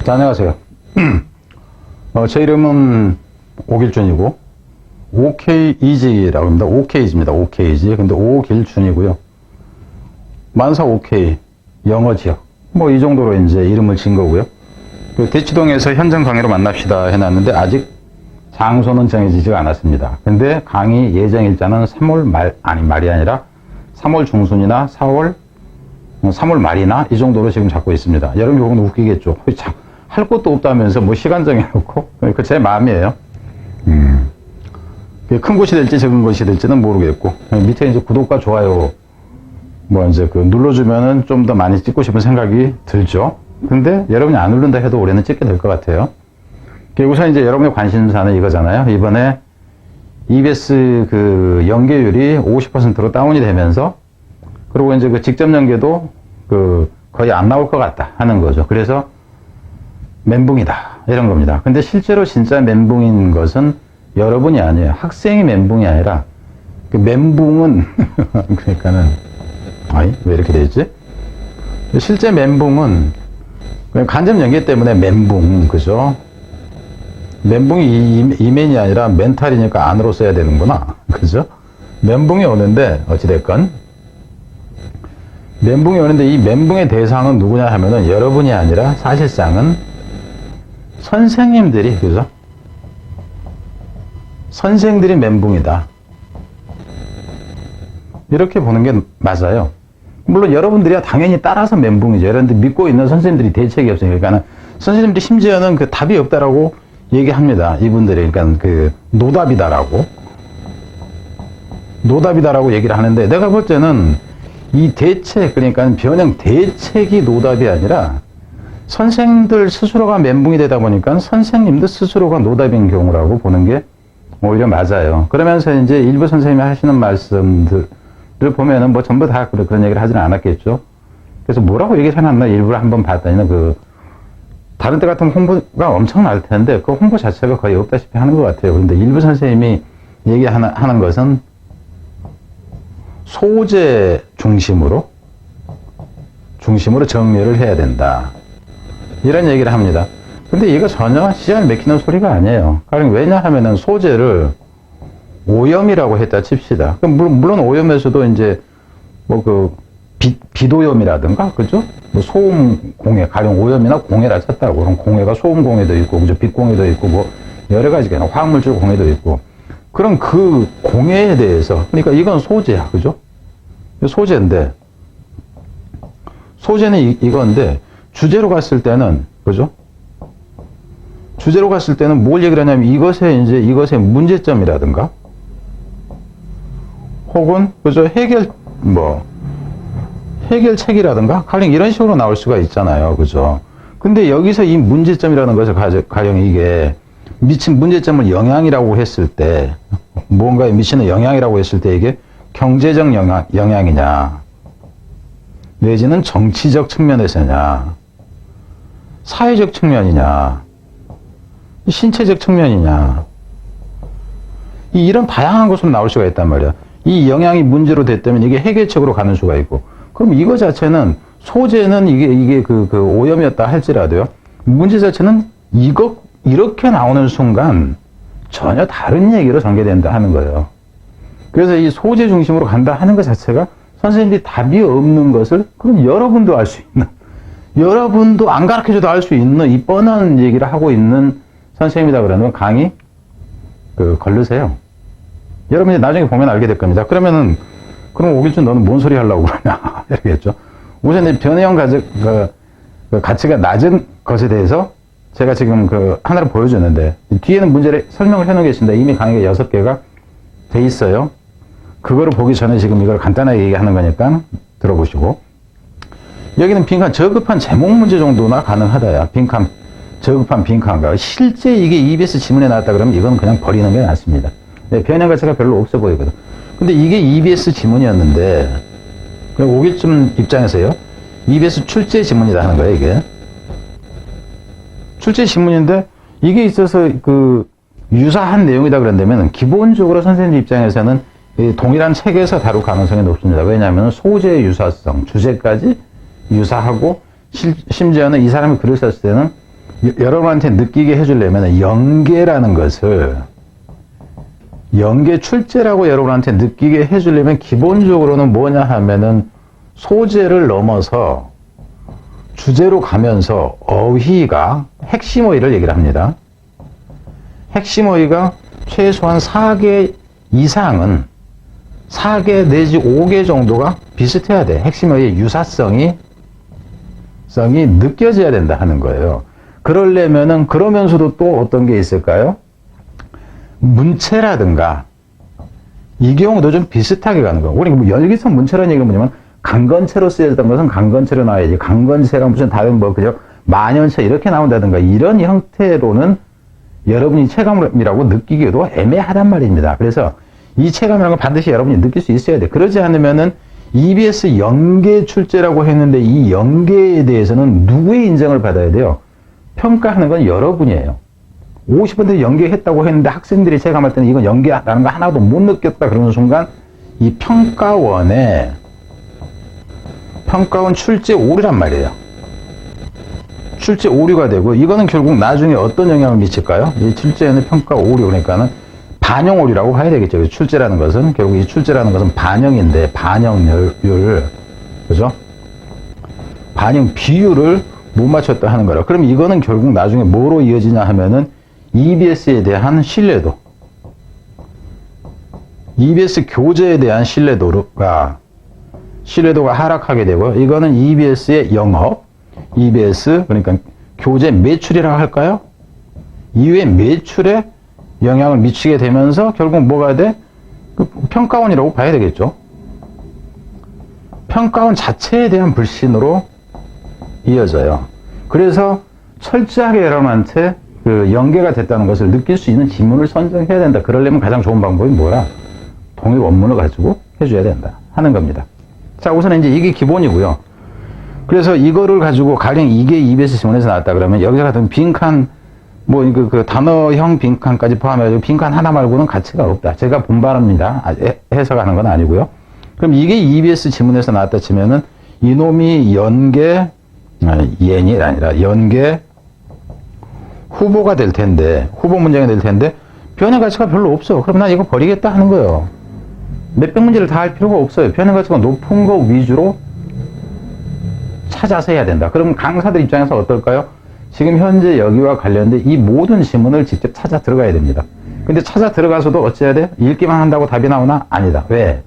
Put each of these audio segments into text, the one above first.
자, 안녕하세요. 제 이름은 오길준이고, OKEG라고 합니다. OKG입니다. OKG. 근데 오길준이고요. 만사 OK, 영어 지역. 뭐, 이 정도로 이제 이름을 지은 거고요. 대치동에서 현장 강의로 만납시다 해놨는데, 아직 장소는 정해지지가 않았습니다. 근데 강의 예정 일자는 3월 말이 아니라 3월 중순이나 3월 말이나 이 정도로 지금 잡고 있습니다. 여러분 조금 웃기겠죠. 할 것도 없다면서 뭐 시간 정해놓고. 그 제 마음이에요. 큰 곳이 될지 적은 곳이 될지는 모르겠고. 밑에 이제 구독과 좋아요 뭐 이제 눌러주면은 좀 더 많이 찍고 싶은 생각이 들죠. 근데 여러분이 안 누른다 해도 올해는 찍게 될 것 같아요. 우선 이제 여러분의 관심사는 이거잖아요. 이번에 EBS 연계율이 50%로 다운이 되면서, 그리고 이제 직접 연계도 거의 안 나올 것 같다 하는 거죠. 그래서 멘붕이다 이런 겁니다. 근데 실제로 진짜 멘붕인 것은 여러분이 아니에요. 학생이 멘붕이 아니라 멘붕은 그러니까는 왜 이렇게 되지? 실제 멘붕은 그냥 간접 연계 때문에 멘붕, 그죠? 멘붕이 이면이 아니라 멘탈이니까 안으로 써야 되는구나, 그죠? 멘붕이 오는데 어찌됐건 멘붕이 오는데 이 멘붕의 대상은 누구냐 하면은 여러분이 아니라 사실상은 선생님들이, 그죠? 선생들이 멘붕이다. 이렇게 보는 게 맞아요. 물론 여러분들이야 당연히 따라서 멘붕이죠. 여러분들 믿고 있는 선생님들이 대책이 없으니까. 그러니까 선생님들이 심지어는 답이 없다라고 얘기합니다. 이분들이. 그러니까 노답이다라고. 노답이다라고 얘기를 하는데, 내가 볼 때는 이 대책, 그러니까 변형 대책이 노답이 아니라 선생들 스스로가 멘붕이 되다 보니까 선생님들 스스로가 노답인 경우라고 보는 게 오히려 맞아요. 그러면서 이제 일부 선생님이 하시는 말씀들을 보면은 뭐 전부 다 그런 얘기를 하지는 않았겠죠. 그래서 뭐라고 얘기를 해놨나 일부러 한번 봤더니 다른 때 같은 홍보가 엄청 날 텐데 그 홍보 자체가 거의 없다시피 하는 것 같아요. 그런데 일부 선생님이 얘기하는 것은 소재 중심으로 정리를 해야 된다. 이런 얘기를 합니다. 근데 이거 전혀 시장을 맥히는 소리가 아니에요. 왜냐하면은 소재를 오염이라고 했다 칩시다. 물론 오염에서도 이제 비도염이라든가, 그죠? 소음 공해, 가령 오염이나 공해라 쳤다고. 그럼 공해가 소음 공해도 있고, 그죠? 빛 공해도 있고, 뭐, 여러 가지가 화학물질 공해도 있고. 그럼 그 공해에 대해서, 그러니까 이건 소재야, 그죠? 소재인데, 소재는 이건데, 주제로 갔을 때는, 그죠? 주제로 갔을 때는 뭘 얘기를 하냐면, 이것의 문제점이라든가, 혹은, 그죠? 해결책이라든가, 가령 이런 식으로 나올 수가 있잖아요. 그죠? 근데 여기서 이 문제점이라는 것을 가령 이게 미친 문제점을 영향이라고 했을 때, 무언가에 미치는 영향이라고 했을 때 이게 경제적 영향이냐, 내지는 정치적 측면에서냐, 사회적 측면이냐, 신체적 측면이냐, 이런 다양한 것으로 나올 수가 있단 말이야. 이 영향이 문제로 됐다면 이게 해결책으로 가는 수가 있고, 그럼 이거 자체는, 소재는 이게 오염이었다 할지라도요, 문제 자체는 이렇게 나오는 순간 전혀 다른 얘기로 전개된다 하는 거예요. 그래서 이 소재 중심으로 간다 하는 것 자체가 선생님들이 답이 없는 것을, 그럼 여러분도 알 수 있는, 여러분도 안 가르쳐줘도 알 수 있는 이 뻔한 얘기를 하고 있는 선생님이다 그러면 강의, 걸르세요. 여러분이 나중에 보면 알게 될 겁니다. 그럼 오길준 너는 뭔 소리 하려고 그러냐. 이러겠죠. 우선 변형 가치가 낮은 것에 대해서 제가 지금 하나를 보여주는데, 뒤에는 문제를 설명을 해놓은 게 있습니다. 이미 강의가 6개가 돼 있어요. 그거를 보기 전에 지금 이걸 간단하게 얘기하는 거니까 들어보시고. 여기는 빈칸, 저급한 제목 문제 정도나 가능하다야. 저급한 빈칸가. 실제 이게 EBS 지문에 나왔다 그러면 이건 그냥 버리는 게 낫습니다. 변형 가치가 별로 없어 보이거든. 근데 이게 EBS 지문이었는데, 오길준 입장에서요, EBS 출제 지문이다 하는 거예요, 이게. 출제 지문인데, 이게 있어서 유사한 내용이다 그런다면, 기본적으로 선생님 입장에서는 동일한 책에서 다룰 가능성이 높습니다. 왜냐하면 소재의 유사성, 주제까지 유사하고, 심지어는 이 사람이 글을 썼을 때는 여러분한테 느끼게 해주려면 연계라는 것을 연계 출제라고 여러분한테 느끼게 해주려면 기본적으로는 뭐냐 하면은 소재를 넘어서 주제로 가면서 어휘가 핵심 어휘를 얘기를 합니다. 핵심 어휘가 최소한 4개 이상은 4개 내지 5개 정도가 비슷해야 돼. 핵심 어휘의 유사성이 느껴져야 된다 하는 거예요. 그러려면은 그러면서도 또 어떤 게 있을까요? 문체라든가 이 경우도 좀 비슷하게 가는 거예요. 우리 뭐 여기서 문체라는 얘기는 뭐냐면 강건체로 쓰여졌던 것은 강건체로 나와야지. 강건체가 무슨 다른 뭐 그죠? 만연체 이렇게 나온다든가 이런 형태로는 여러분이 체감이라고 느끼기도 애매하단 말입니다. 그래서 이 체감이라는 건 반드시 여러분이 느낄 수 있어야 돼. 그러지 않으면은 EBS 연계 출제라고 했는데 이 연계에 대해서는 누구의 인정을 받아야 돼요? 평가하는 건 여러분이에요. 50% 연계했다고 했는데 학생들이 체감할 때는 이건 연계라는 거 하나도 못 느꼈다 그러는 순간 이 평가원에 평가원 출제 오류란 말이에요. 출제 오류가 되고 이거는 결국 나중에 어떤 영향을 미칠까요? 이 출제에는 평가 오류 그러니까는 반영 오류라고 봐야 되겠죠. 출제라는 것은 결국 이 출제라는 것은 반영인데 반영률 그죠? 반영 비율을 못 맞췄다 하는 거라. 그럼 이거는 결국 나중에 뭐로 이어지냐 하면은 EBS에 대한 신뢰도, EBS 교재에 대한 신뢰도가 하락하게 되고요. 이거는 EBS의 영업, EBS 그러니까 교재 매출이라고 할까요? 이외의 매출에 영향을 미치게 되면서 결국 뭐가 돼? 그 평가원이라고 봐야 되겠죠. 평가원 자체에 대한 불신으로 이어져요. 그래서 철저하게 여러분한테 그 연계가 됐다는 것을 느낄 수 있는 지문을 선정해야 된다. 그러려면 가장 좋은 방법이 뭐야? 동일 원문을 가지고 해줘야 된다 하는 겁니다. 자, 우선 이제 이게 기본이고요. 그래서 이거를 가지고 가령 이게 EBS 지문에서 나왔다 그러면 여기서 같은 빈칸 뭐 그 단어형 빈칸까지 포함해서 빈칸 하나 말고는 가치가 없다. 제가 본바랍니다. 해석하는 건 아니고요. 그럼 이게 EBS 지문에서 나왔다 치면은 이놈이 연계 예니 아니라 연계 후보가 될 텐데, 후보 문제가 될 텐데, 변형 가치가 별로 없어. 그럼 난 이거 버리겠다 하는 거예요. 몇백 문제를 다 할 필요가 없어요. 변형 가치가 높은 거 위주로 찾아서 해야 된다. 그럼 강사들 입장에서 어떨까요? 지금 현재 여기와 관련된 이 모든 지문을 직접 찾아 들어가야 됩니다. 근데 찾아 들어가서도 어찌해야 돼? 읽기만 한다고 답이 나오나? 아니다. 왜?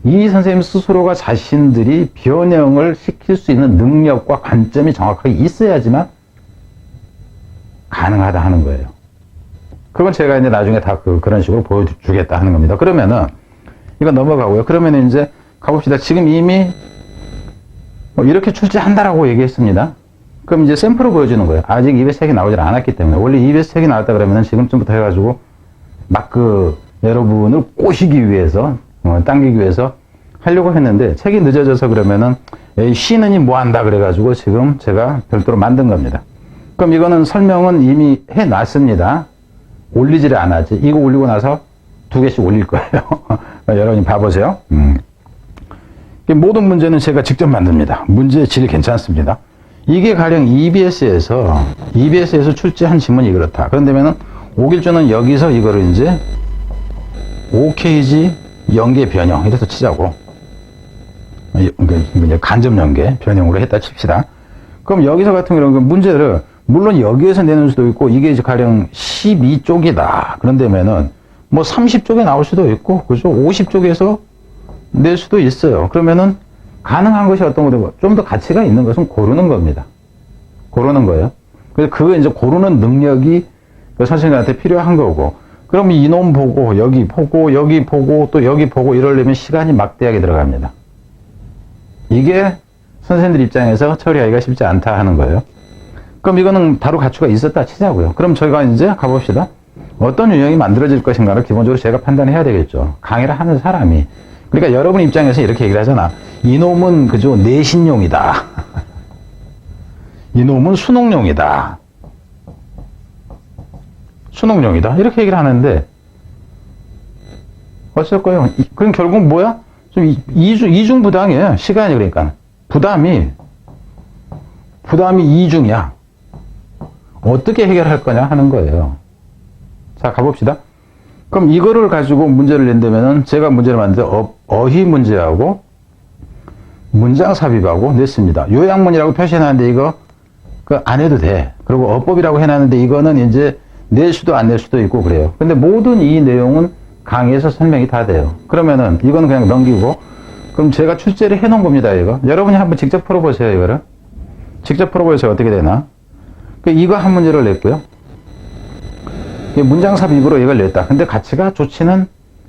이 선생님 스스로가 자신들이 변형을 시킬 수 있는 능력과 관점이 정확하게 있어야지만 가능하다 하는 거예요. 그건 제가 이제 나중에 다 그런 식으로 보여주겠다 하는 겁니다. 그러면은, 이거 넘어가고요. 그러면은 이제 가봅시다. 지금 이미 이렇게 출제한다라고 얘기했습니다. 그럼 이제 샘플을 보여주는 거예요. 아직 EBS 책이 나오질 않았기 때문에. 원래 EBS 책이 나왔다 그러면은 지금쯤부터 해가지고 막 여러분을 꼬시기 위해서, 당기기 위해서 하려고 했는데 책이 늦어져서 그러면은 쉬느니 뭐 한다 그래가지고 지금 제가 별도로 만든 겁니다. 그럼 이거는 설명은 이미 해놨습니다. 올리지를 않았지. 이거 올리고 나서 2개씩 올릴 거예요. 여러분이 봐보세요. 모든 문제는 제가 직접 만듭니다. 문제의 질이 괜찮습니다. 이게 가령 EBS에서 출제한 지문이 그렇다. 그런데면은 오길주는 여기서 이거를 이제 OKG 연계 변형 이래서 치자고. 이제 간접 연계 변형으로 했다 칩시다. 그럼 여기서 같은 경우는 문제를 물론 여기에서 내는 수도 있고 이게 이제 가령 12쪽이다. 그런데면은 뭐 30쪽에 나올 수도 있고 그죠? 50쪽에서 낼 수도 있어요. 그러면은 가능한 것이 어떤 거고 좀 더 가치가 있는 것은 고르는 겁니다. 고르는 거예요. 그래서 그거 이제 고르는 능력이 선생님한테 필요한 거고. 그럼 이놈 보고 여기 보고 여기 보고 또 여기 보고 이러려면 시간이 막대하게 들어갑니다. 이게 선생님들 입장에서 처리하기가 쉽지 않다 하는 거예요. 그럼 이거는 바로 가치가 있었다 치자고요. 그럼 저희가 이제 가봅시다. 어떤 유형이 만들어질 것인가를 기본적으로 제가 판단해야 되겠죠. 강의를 하는 사람이. 그러니까 여러분 입장에서 이렇게 얘기를 하잖아. 이놈은 그저 내신용이다. 이놈은 수능용이다. 수능용이다. 이렇게 얘기를 하는데 어쩔 거예요? 그럼 결국 뭐야? 좀 이중부당이에요. 시간이 그러니까. 부담이 이중이야. 어떻게 해결할 거냐 하는 거예요. 자, 가봅시다. 그럼 이거를 가지고 문제를 낸다면은 제가 문제를 만드는데 어휘 문제하고 문장 삽입하고 냈습니다. 요약문이라고 표시해놨는데 이거 안 해도 돼. 그리고 어법이라고 해놨는데 이거는 이제 낼 수도 안 낼 수도 있고 그래요. 근데 모든 이 내용은 강의에서 설명이 다 돼요. 그러면은 이거는 그냥 넘기고 그럼 제가 출제를 해놓은 겁니다. 이거 여러분이 한번 직접 풀어보세요. 이거를 직접 풀어보세요. 어떻게 되나. 이거 한 문제를 냈고요. 문장 삽입으로 이걸 냈다. 근데 가치가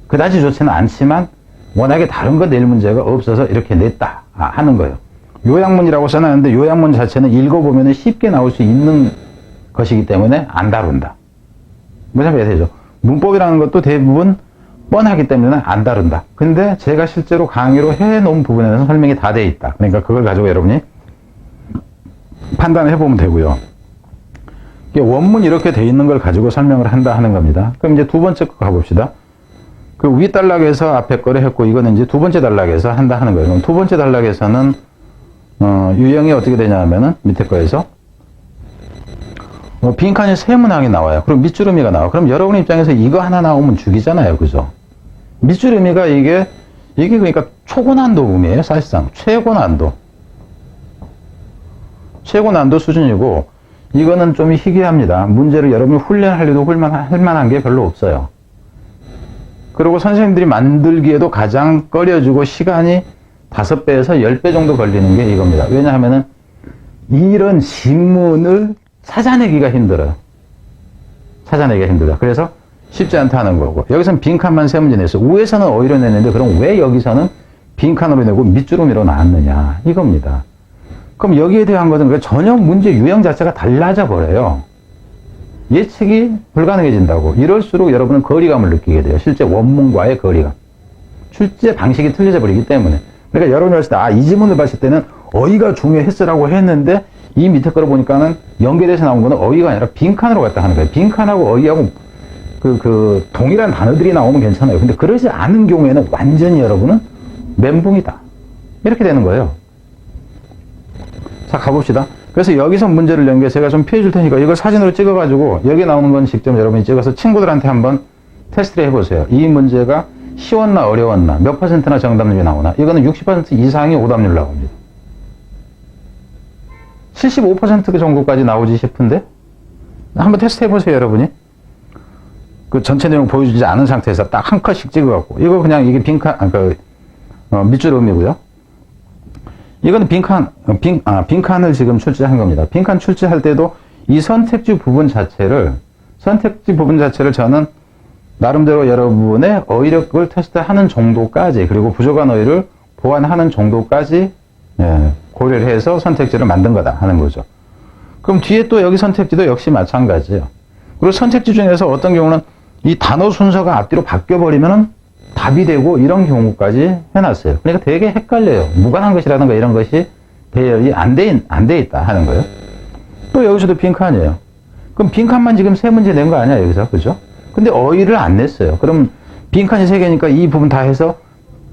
그다지 좋지는 않지만 워낙에 다른 거 낼 문제가 없어서 이렇게 냈다 하는 거예요. 요약문이라고 써놨는데 요약문 자체는 읽어보면 쉽게 나올 수 있는 것이기 때문에 안 다룬다. 뭐냐 되죠. 문법이라는 것도 대부분 뻔하기 때문에 안 다룬다. 근데 제가 실제로 강의로 해놓은 부분에는 설명이 다 돼 있다. 그러니까 그걸 가지고 여러분이 판단을 해보면 되고요. 원문 이렇게 돼 있는 걸 가지고 설명을 한다 하는 겁니다. 그럼 이제 두 번째 거 가봅시다. 그 위 단락에서 앞에 거를 했고 이거는 이제 두 번째 단락에서 한다 하는 거예요. 그럼 두 번째 단락에서는 유형이 어떻게 되냐면은 밑에 거에서 빈칸이 세 문항이 나와요. 그럼 밑주름이가 나와. 그럼 여러분 입장에서 이거 하나 나오면 죽이잖아요. 그죠? 밑주름이가 이게 그러니까 초고난도음이에요. 사실상 최고난도 수준이고 이거는 좀 희귀합니다. 문제를 여러분이 훈련하려도 할 만한 게 별로 없어요. 그리고 선생님들이 만들기에도 가장 꺼려지고 시간이 5배에서 10배 정도 걸리는 게 이겁니다. 왜냐하면은 이런 지문을 찾아내기가 힘들어요. 그래서 쉽지 않다는 거고. 여기서는 빈칸만 세 문제 냈어요. 위에서는 어휘로 냈는데 그럼 왜 여기서는 빈칸으로 내고 밑주름이로 나왔느냐 이겁니다. 그럼 여기에 대한 것은 전혀 문제 유형 자체가 달라져 버려요. 예측이 불가능해진다고. 이럴수록 여러분은 거리감을 느끼게 돼요. 실제 원문과의 거리감. 출제 방식이 틀려져 버리기 때문에. 그러니까 여러분이 봤을 때 이 지문을 봤을 때는 어휘가 중요했으라고 했는데 이 밑에 거를 보니까는 연결해서 나온 거는 어휘가 아니라 빈칸으로 갔다 하는 거예요. 빈칸하고 어휘하고 동일한 단어들이 나오면 괜찮아요. 근데 그러지 않은 경우에는 완전히 여러분은 멘붕이다. 이렇게 되는 거예요. 자, 가봅시다. 그래서 여기서 문제를 낸 게 제가 좀 피해 줄 테니까 이걸 사진으로 찍어가지고 여기 나오는 건 직접 여러분이 찍어서 친구들한테 한번 테스트를 해보세요. 이 문제가 쉬웠나 어려웠나 몇 퍼센트나 정답률이 나오나. 이거는 60% 이상이 오답률 나옵니다. 75% 정도까지 나오지 싶은데 한번 테스트 해보세요. 여러분이 그 전체 내용 보여주지 않은 상태에서 딱 한 컷씩 찍어갖고 이거 그냥 이게 밑주름이고요. 이거는 빈칸을 지금 출제한 겁니다. 빈칸 출제할 때도 이 선택지 부분 자체를 저는 나름대로 여러분의 어휘력을 테스트하는 정도까지 그리고 부족한 어휘를 보완하는 정도까지 고려를 해서 선택지를 만든 거다 하는 거죠. 그럼 뒤에 또 여기 선택지도 역시 마찬가지예요. 그리고 선택지 중에서 어떤 경우는 이 단어 순서가 앞뒤로 바뀌어버리면은 답이 되고 이런 경우까지 해놨어요. 그러니까 되게 헷갈려요. 무관한 것이라든가 이런 것이 배열이 안 돼 있다 하는 거예요. 또 여기서도 빈칸이에요. 그럼 빈칸만 지금 세 문제 낸 거 아니야 여기서, 그죠? 근데 어휘를 안 냈어요. 그럼 빈칸이 세 개니까 이 부분 다 해서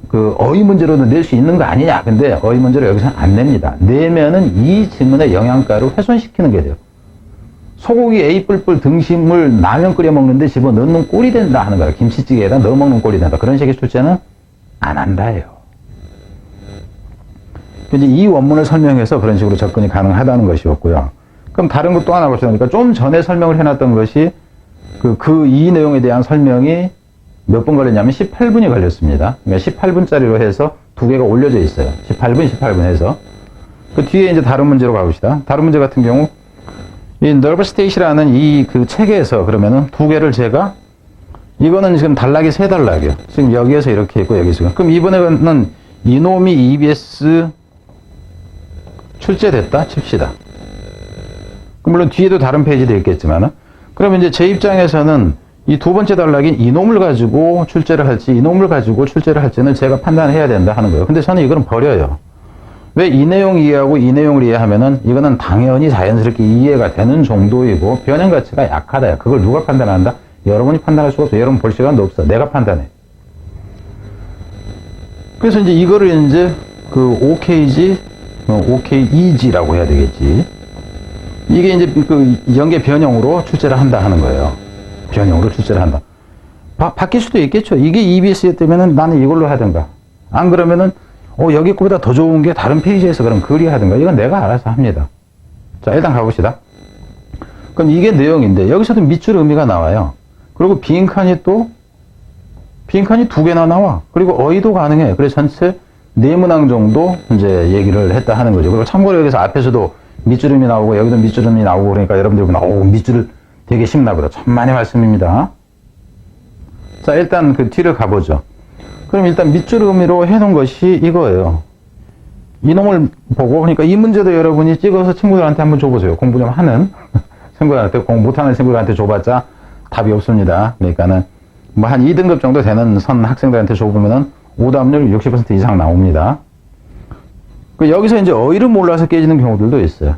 그 어휘 문제로도 낼 수 있는 거 아니냐? 근데 어휘 문제를 여기서는 안 냅니다. 내면은 이 지문의 영양가를 훼손시키는 게 돼요. 소고기 A 뿔뿔 등심을 라면 끓여 먹는데 집어넣는 꼴이 된다 하는 거예요. 김치찌개에다 넣어 먹는 꼴이 된다. 그런 식의 출제는 안 한다예요. 이제 이 원문을 설명해서 그런 식으로 접근이 가능하다는 것이었고요. 그럼 다른 것 또 하나 봅시다. 그러니까 좀 전에 설명을 해놨던 것이 이 내용에 대한 설명이 몇 분 걸렸냐면 18분이 걸렸습니다. 그러니까 18분짜리로 해서 두 개가 올려져 있어요. 18분 해서. 그 뒤에 이제 다른 문제로 가봅시다. 다른 문제 같은 경우 이 nervous state라는 이 책에서 그러면은 두 개를 제가 이거는 지금 단락이 세 단락이에요. 지금 여기에서 이렇게 있고 여기 지금. 그럼 이번에는 이놈이 EBS 출제됐다 칩시다. 물론 뒤에도 다른 페이지도 있겠지만은 그러면 이제 제 입장에서는 이 두 번째 단락인 이놈을 가지고 출제를 할지 이놈을 가지고 출제를 할지는 제가 판단해야 된다 하는 거예요. 근데 저는 이거는 버려요. 왜 이 내용 이해하고 이 내용을 이해하면은 이거는 당연히 자연스럽게 이해가 되는 정도이고 변형 가치가 약하다. 그걸 누가 판단한다? 여러분이 판단할 수가 없어. 여러분 볼 시간도 없어. 내가 판단해. 그래서 이제 이거를 이제 OKEG라고 해야 되겠지. 이게 이제 그 연계 변형으로 출제를 한다 하는 거예요. 변형으로 출제를 한다. 바뀔 수도 있겠죠. 이게 EBS였다면은 나는 이걸로 하든가. 안 그러면은, 여기 거보다 더 좋은 게 다른 페이지에서 그럼 그리 하든가. 이건 내가 알아서 합니다. 자, 일단 가봅시다. 그럼 이게 내용인데, 여기서도 밑줄 의미가 나와요. 그리고 빈칸이 두 개나 나와. 그리고 어휘도 가능해. 그래서 전체 4문항 정도 이제 얘기를 했다 하는 거죠. 그리고 참고로 여기서 앞에서도 밑줄 의미 나오고, 여기도 밑줄 의미 나오고, 그러니까 여러분들 보면, 밑줄 되게 쉽나 보다. 천만의 말씀입니다. 자, 일단 그 뒤를 가보죠. 그럼 일단 밑줄 의미로 해놓은 것이 이거예요. 이놈을 보고, 그러니까 이 문제도 여러분이 찍어서 친구들한테 한번 줘보세요. 공부 좀 하는 친구들한테, 공부 못하는 친구들한테 줘봤자 답이 없습니다. 그러니까는 뭐 한 2등급 정도 되는 선 학생들한테 줘보면은 오답률 60% 이상 나옵니다. 여기서 이제 어휘를 몰라서 깨지는 경우들도 있어요.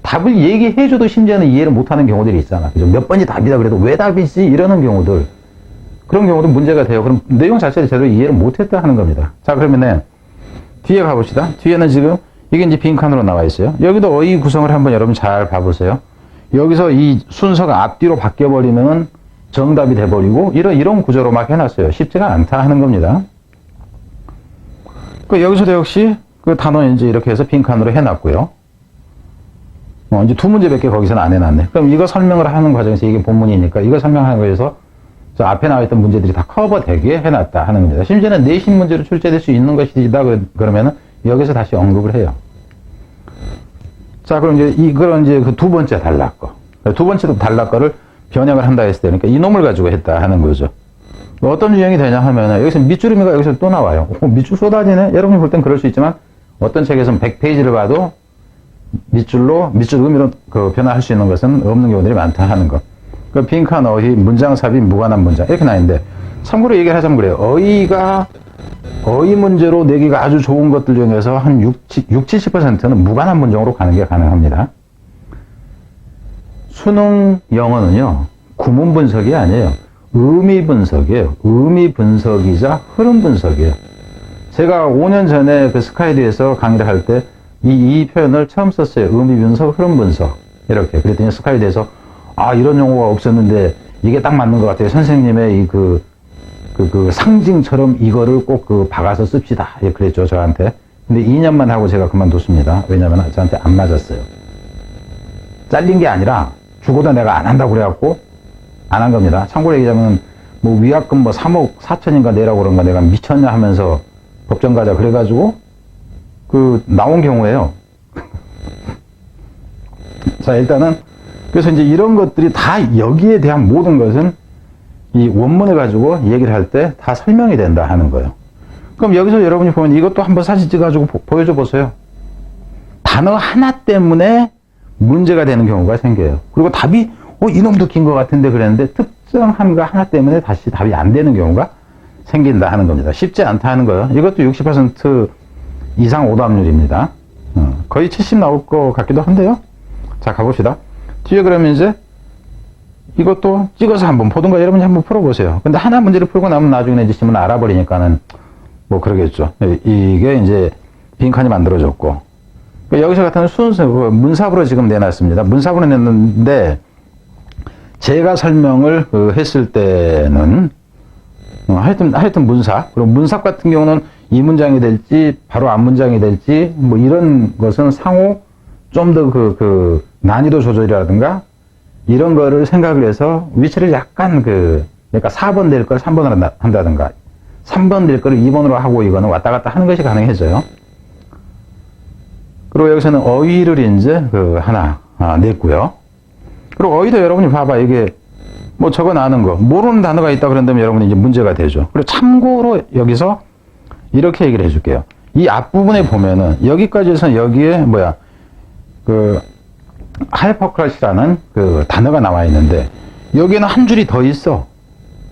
답을 얘기해줘도 심지어는 이해를 못하는 경우들이 있잖아. 그죠? 몇 번이 답이다 그래도 왜 답이지? 이러는 경우들. 그런 경우도 문제가 돼요. 그럼 내용 자체를 제대로 이해를 못했다 하는 겁니다. 자, 그러면은 뒤에 가봅시다. 뒤에는 지금 이게 이제 빈칸으로 나와 있어요. 여기도 어휘 구성을 한번 여러분 잘 봐보세요. 여기서 이 순서가 앞뒤로 바뀌어버리면 정답이 돼버리고 이런 구조로 막 해놨어요. 쉽지가 않다 하는 겁니다. 여기서도 역시 그 단어 이제 이렇게 해서 빈칸으로 해놨고요. 이제 2문제밖에 거기서는 안 해놨네. 그럼 이거 설명을 하는 과정에서 이게 본문이니까 이거 설명하는 거에서 저 앞에 나와 있던 문제들이 다 커버되게 해놨다 하는 겁니다. 심지어는 내신 문제로 출제될 수 있는 것이다 그러면은 여기서 다시 언급을 해요. 자, 그럼 이제 이걸 이제 그 두 번째 단락 거. 두 번째 단락 거를 변형을 한다 했을 때, 그러니까 이놈을 가지고 했다 하는 거죠. 어떤 유형이 되냐 하면은 여기서 밑줄 의미가 여기서 또 나와요. 밑줄 쏟아지네? 여러분이 볼 땐 그럴 수 있지만 어떤 책에서는 100페이지를 봐도 밑줄 의미로 그 변화할 수 있는 것은 없는 경우들이 많다 하는 것. 그 빈칸 어휘, 문장 삽입, 무관한 문장 이렇게 나있는데 참고로 얘기를 하자면 그래요. 어휘 문제로 내기가 아주 좋은 것들 중에서 한 70%는 무관한 문장으로 가는 게 가능합니다. 수능 영어는요, 구문 분석이 아니에요. 의미 분석이에요. 의미 분석이자 흐름 분석이에요. 제가 5년 전에 그 스카이드에서 강의를 할 때 이 표현을 처음 썼어요. 의미 분석, 흐름 분석. 이렇게. 그랬더니 스카이드에서 이런 용어가 없었는데 이게 딱 맞는 것 같아요. 선생님의 그 상징처럼 이거를 꼭 박아서 씁시다. 예, 그랬죠, 저한테. 근데 2년만 하고 제가 그만뒀습니다. 왜냐면 저한테 안 맞았어요. 잘린 게 아니라 죽어도 내가 안 한다고 그래갖고 안 한 겁니다. 참고로 얘기하자면 뭐 위약금 뭐 3억 4천인가 내라고 그런가 내가 미쳤냐 하면서 법정 가자 그래가지고 나온 경우에요. 자, 일단은 그래서 이제 이런 것들이 다 여기에 대한 모든 것은 이 원문을 가지고 얘기를 할 때 다 설명이 된다 하는 거예요. 그럼 여기서 여러분이 보면 이것도 한번 사진 찍어가지고 보여줘 보세요. 단어 하나 때문에 문제가 되는 경우가 생겨요. 그리고 답이 이놈도 긴 것 같은데 그랬는데 특정한 거 하나 때문에 다시 답이 안 되는 경우가 생긴다 하는 겁니다. 쉽지 않다 하는 거예요. 이것도 60% 이상 오답률입니다. 거의 70 나올 것 같기도 한데요. 자, 가봅시다. 뒤에 그러면 이제 이것도 찍어서 한번 보든가 여러분이 한번 풀어보세요. 근데 하나 문제를 풀고 나면 나중에 이제 지문 알아버리니까는 뭐 그러겠죠. 이게 이제 빈칸이 만들어졌고. 여기서 같은 순서, 문sab으로 지금 내놨습니다. 문sab으로 냈는데 제가 설명을 했을 때는 하여튼 문삽. 그리고 문삽 같은 경우는 이 문장이 될지 바로 앞 문장이 될지 뭐 이런 것은 상호 좀 더 난이도 조절이라든가 이런 거를 생각을 해서 위치를 약간 그러니까 4번 될 걸 3번으로 한다든가 3번 될 거를 2번으로 하고 이거는 왔다 갔다 하는 것이 가능해져요. 그리고 여기서는 어휘를 이제 하나 냈고요. 그리고 어휘도 여러분이 봐봐. 이게 뭐 적어 놔는 거 모르는 단어가 있다 그런다면 여러분이 이제 문제가 되죠. 그리고 참고로 여기서 이렇게 얘기를 해줄게요. 이 앞부분에 보면은 여기까지 해서 여기에 하이퍼클래시라는 단어가 나와 있는데 여기에는 한 줄이 더 있어.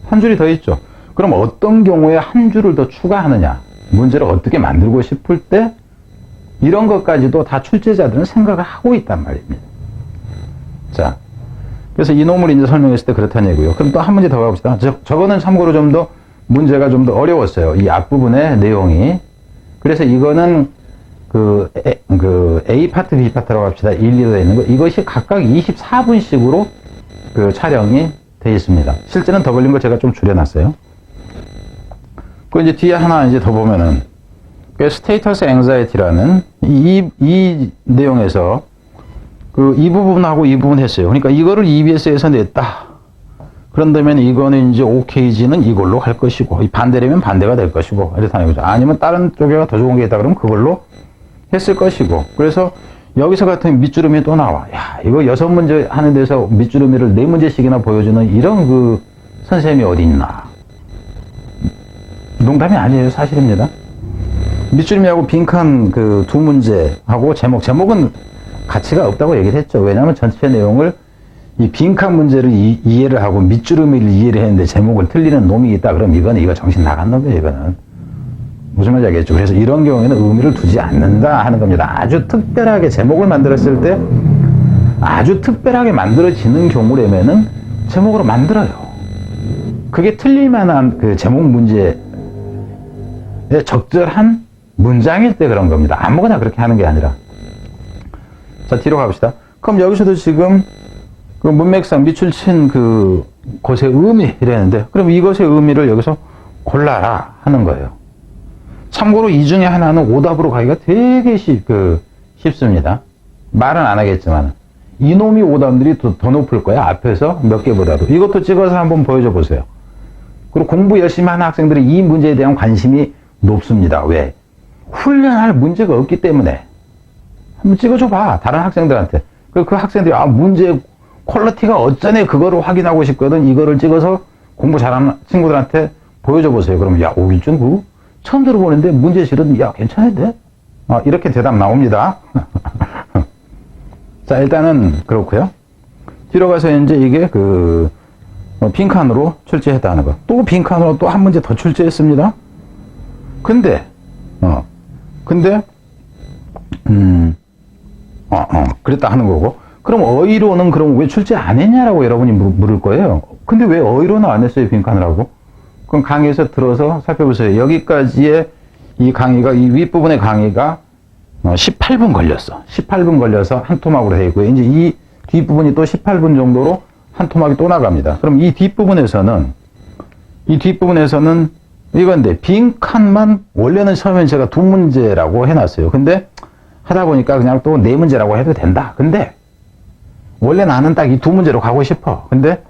한 줄이 더 있죠. 그럼 어떤 경우에 한 줄을 더 추가하느냐, 문제를 어떻게 만들고 싶을 때 이런 것까지도 다 출제자들은 생각을 하고 있단 말입니다. 자, 그래서 이놈을 이제 설명했을 때 그렇다는 얘기고요. 그럼 또 한 문제 더 가봅시다. 저거는 참고로 좀 더 문제가 좀 더 어려웠어요. 이 앞부분의 내용이. 그래서 이거는 그 A 파트, B 파트라고 합시다. 1, 2로 되어 있는 거. 이것이 각각 24분씩으로 그 촬영이 되어 있습니다. 실제는 더 걸린 거 제가 좀 줄여놨어요. 그 이제 뒤에 하나 이제 더 보면은, 그 스테이터스 앵자이티라는 이 내용에서 그 이 부분하고 이 부분 했어요. 그러니까 이거를 EBS에서 냈다. 그런다면 이거는 이제 OKG는 이걸로 할 것이고, 이 반대라면 반대가 될 것이고, 이렇다는 거죠. 아니면 다른 쪽에 더 좋은 게 있다 그러면 그걸로 했을 것이고. 그래서 여기서 같은 밑주름이 또 나와. 야, 이거 6문제 하는 데서 밑주름이를 4문제씩이나 보여주는 이런 그 선생님이 어디 있나. 농담이 아니에요. 사실입니다. 밑주름이하고 빈칸 그 2문제하고 제목은 가치가 없다고 얘기를 했죠. 왜냐하면 전체 내용을 이 빈칸 문제를 이해를 하고 밑주름을 이해를 했는데 제목을 틀리는 놈이 있다. 그럼 이거 정신 나간 놈이에요. 이거는. 무슨 말인지 알겠죠. 그래서 이런 경우에는 의미를 두지 않는다 하는 겁니다. 아주 특별하게 제목을 만들었을 때 아주 특별하게 만들어지는 경우라면은 제목으로 만들어요. 그게 틀릴만한 그 제목 문제에 적절한 문장일 때 그런 겁니다. 아무거나 그렇게 하는 게 아니라. 자, 뒤로 가봅시다. 그럼 여기서도 지금 그 문맥상 밑줄 친 그 것의 의미 이랬는데, 그럼 이것의 의미를 여기서 골라라 하는 거예요. 참고로 이 중에 하나는 오답으로 가기가 되게 쉽습니다. 말은 안 하겠지만 이놈이 오답들이 더 높을 거야. 앞에서 몇 개보다도. 이것도 찍어서 한번 보여줘 보세요. 그리고 공부 열심히 하는 학생들이 이 문제에 대한 관심이 높습니다. 왜? 훈련할 문제가 없기 때문에. 한번 찍어줘봐. 다른 학생들한테. 그 학생들이 문제 퀄리티가 어쩌네 그거를 확인하고 싶거든. 이거를 찍어서 공부 잘하는 친구들한테 보여줘 보세요. 그러면 야, 오길준 그 처음 들어보는데 문제실은 야, 괜찮은데? 이렇게 대답 나옵니다. 자, 일단은 그렇고요. 뒤로 가서 이제 이게 빈칸으로 출제했다는 거. 또 빈칸으로 또 한 문제 더 출제했습니다. 근데 그랬다 하는 거고. 그럼 어휘로는 그럼 왜 출제 안 했냐라고 여러분이 물을 거예요. 근데 왜 어휘로는 안 했어요, 빈칸을 하고? 그럼 강의에서 들어서 살펴보세요. 여기까지의 이 강의가, 이 윗부분의 강의가 18분 걸렸어. 18분 걸려서 한 토막으로 되어 있고요. 이제 이 뒷부분이 또 18분 정도로 한 토막이 또 나갑니다. 그럼 이 뒷부분에서는 이건데, 빈칸만, 원래는 처음엔 제가 2문제라고 해놨어요. 근데 하다 보니까 그냥 또 4문제라고 해도 된다. 근데 원래 나는 딱 이 2문제로 가고 싶어. 근데